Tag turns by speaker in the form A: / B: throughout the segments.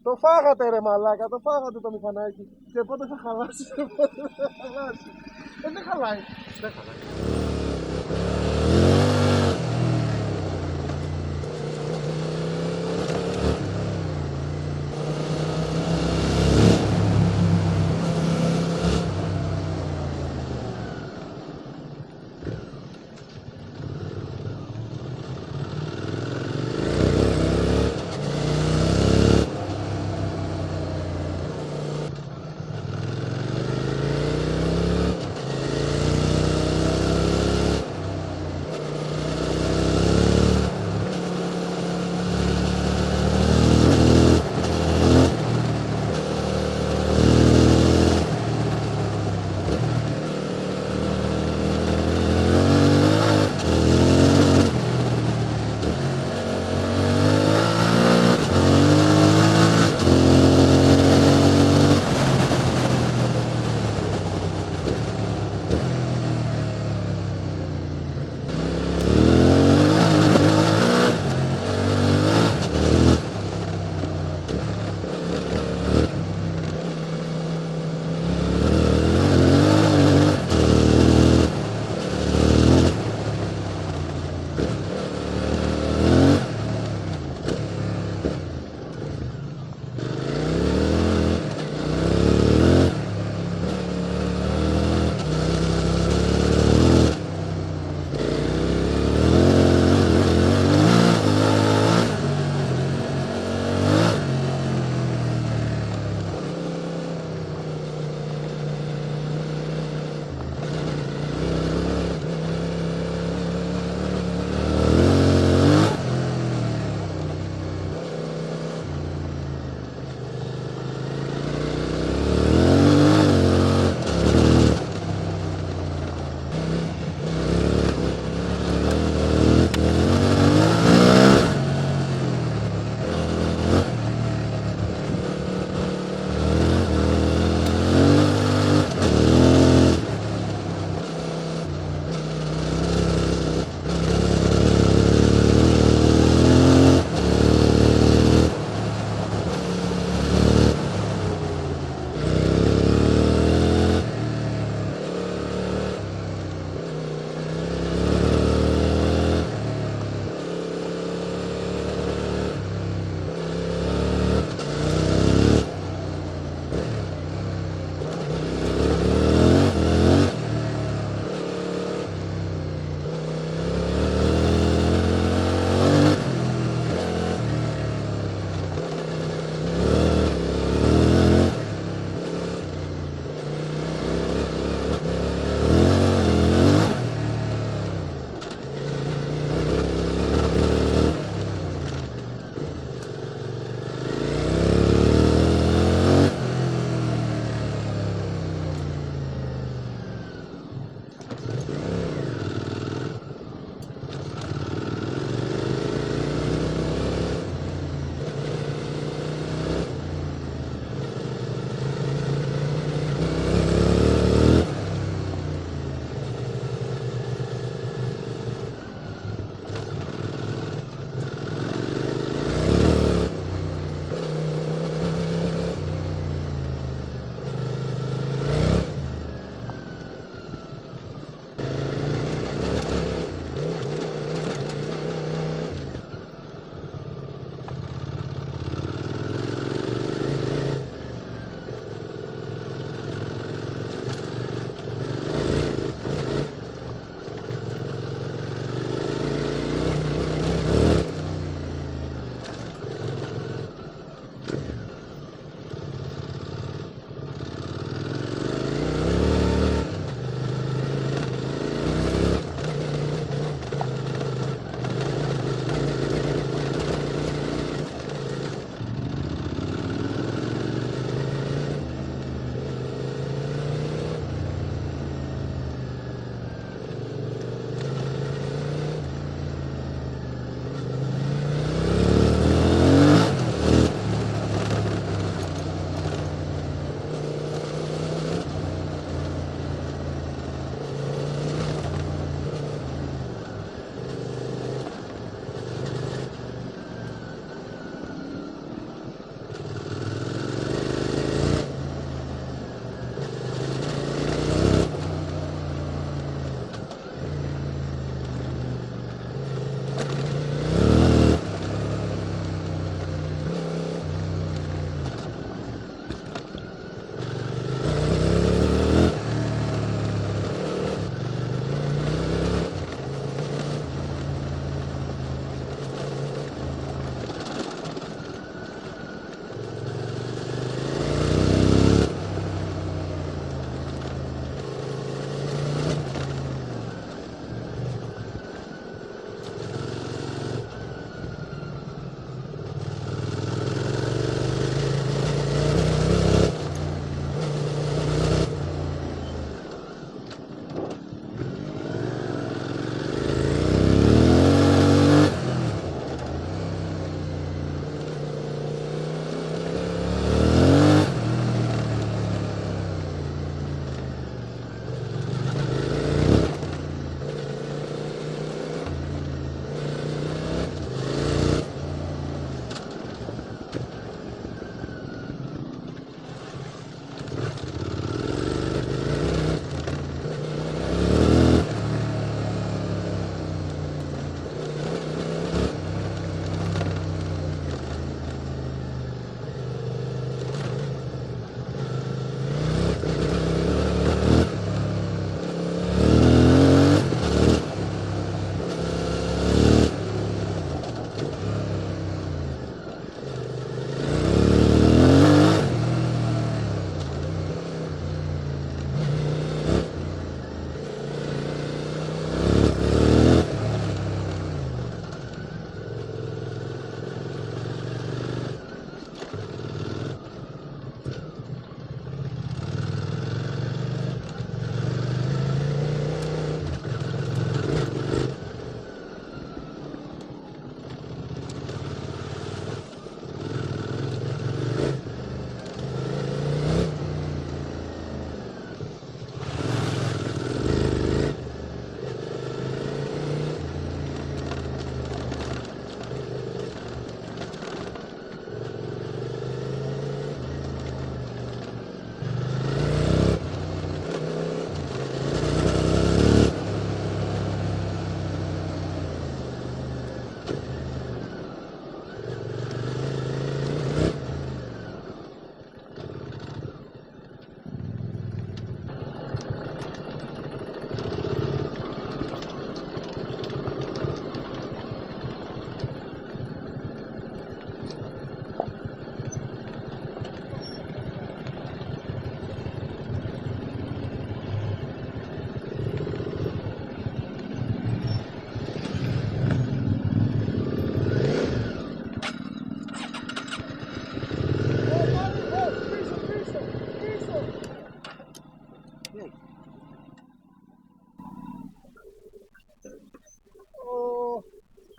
A: Το φάγατε ρε μαλάκα, το φάγατε το μηχανάκι. Και πότε θα χαλάσει, πότε θα χαλάσει. Δεν χαλάει. Δεν χαλάει.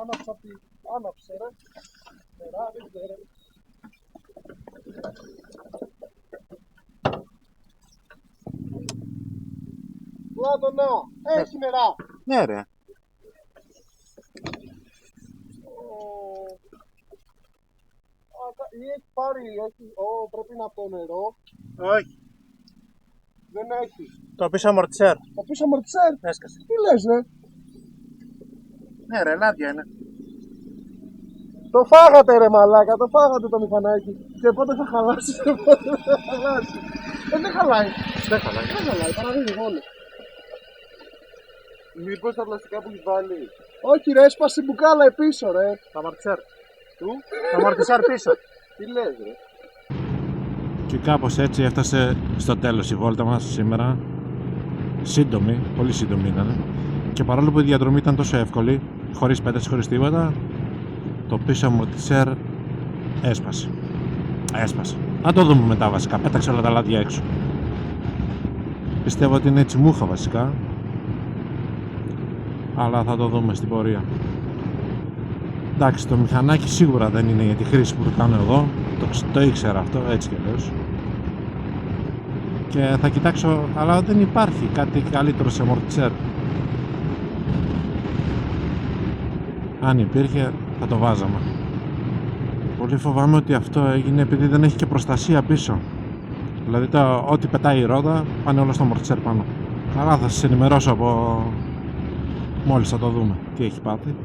A: Άναψα τι, άναψε ρε. Νερά, δεν ξέρω. Πλάτωνα, έχει νερά.
B: Ναι ρε.
A: Ή έχει πάρει, έχει, πρέπει να το νερό.
B: Όχι.
A: Δεν έχει.
B: Το πίσω αμορτισέρ.
A: Το πίσω αμορτισέρ.
B: Έσκασε.
A: Τι λες ρε.
B: Ναι ρε, λάδια είναι.
A: Το φάγατε ρε μαλάκα, το φάγατε το μηχανάκι. Και πότε θα χαλάσει, πότε θα χαλάσει. Δεν χαλάει.
B: Δεν χαλάει.
A: Δεν χαλάει, παραδείγει μόνο.
C: Μήπως τα πλαστικά που έχει βάλει.
A: Όχι ρε, έσπασε η μπουκάλα επίσω ρε.
B: Το αμορτισέρ. Το αμορτισέρ πίσω.
C: Τι λες ρε.
B: Και κάπως έτσι έφτασε στο τέλος η βόλτα μας σήμερα. Σύντομη, πολύ σύντομη ήταν. Και παρόλο που η διαδρομή ήταν τόσο εύκολη, χωρίς πέταση, χωρίς τίποτα, το πίσω αμορτισέρ έσπασε. Έσπασε. Να το δούμε μετά βασικά, πέταξε όλα τα λάδια έξω. Πιστεύω ότι είναι τσιμούχα βασικά, αλλά θα το δούμε στην πορεία. Εντάξει, το μηχανάκι σίγουρα δεν είναι για τη χρήση που το κάνω εγώ, το ήξερα αυτό, έτσι και αλλιώς. Και θα κοιτάξω, αλλά δεν υπάρχει κάτι καλύτερο σε αμορτισέρ. Αν υπήρχε θα το βάζαμε. Πολύ φοβάμαι ότι αυτό έγινε επειδή δεν έχει και προστασία πίσω. Δηλαδή ό,τι πετάει η ρόδα πάνε όλα στο αμορτισέρ πάνω. Αλλά θα σας ενημερώσω από μόλις θα το δούμε τι έχει πάθει.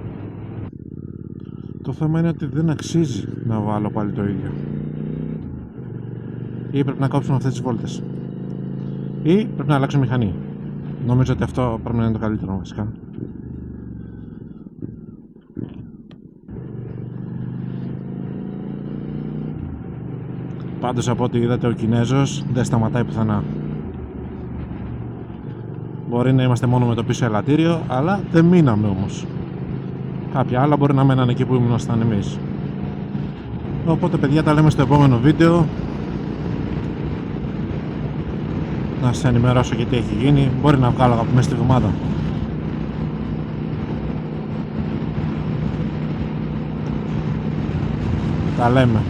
B: Το θέμα είναι ότι δεν αξίζει να βάλω πάλι το ίδιο. Ή πρέπει να κόψουμε αυτές τις βόλτες. Ή πρέπει να αλλάξω μηχανή. Νομίζω ότι αυτό πρέπει να είναι το καλύτερο βασικά. Πάντως από ό,τι είδατε ο Κινέζος δεν σταματάει πουθενά. Μπορεί να είμαστε μόνο με το πίσω ελαττήριο, αλλά δεν μείναμε όμως. Κάποια άλλα μπορεί να μέναν εκεί που ήμασταν εμείς. Οπότε παιδιά, τα λέμε στο επόμενο βίντεο. Να σας ενημερώσω και τι έχει γίνει. Μπορεί να βγάλω από μέσα στη εβδομάδα. Τα λέμε.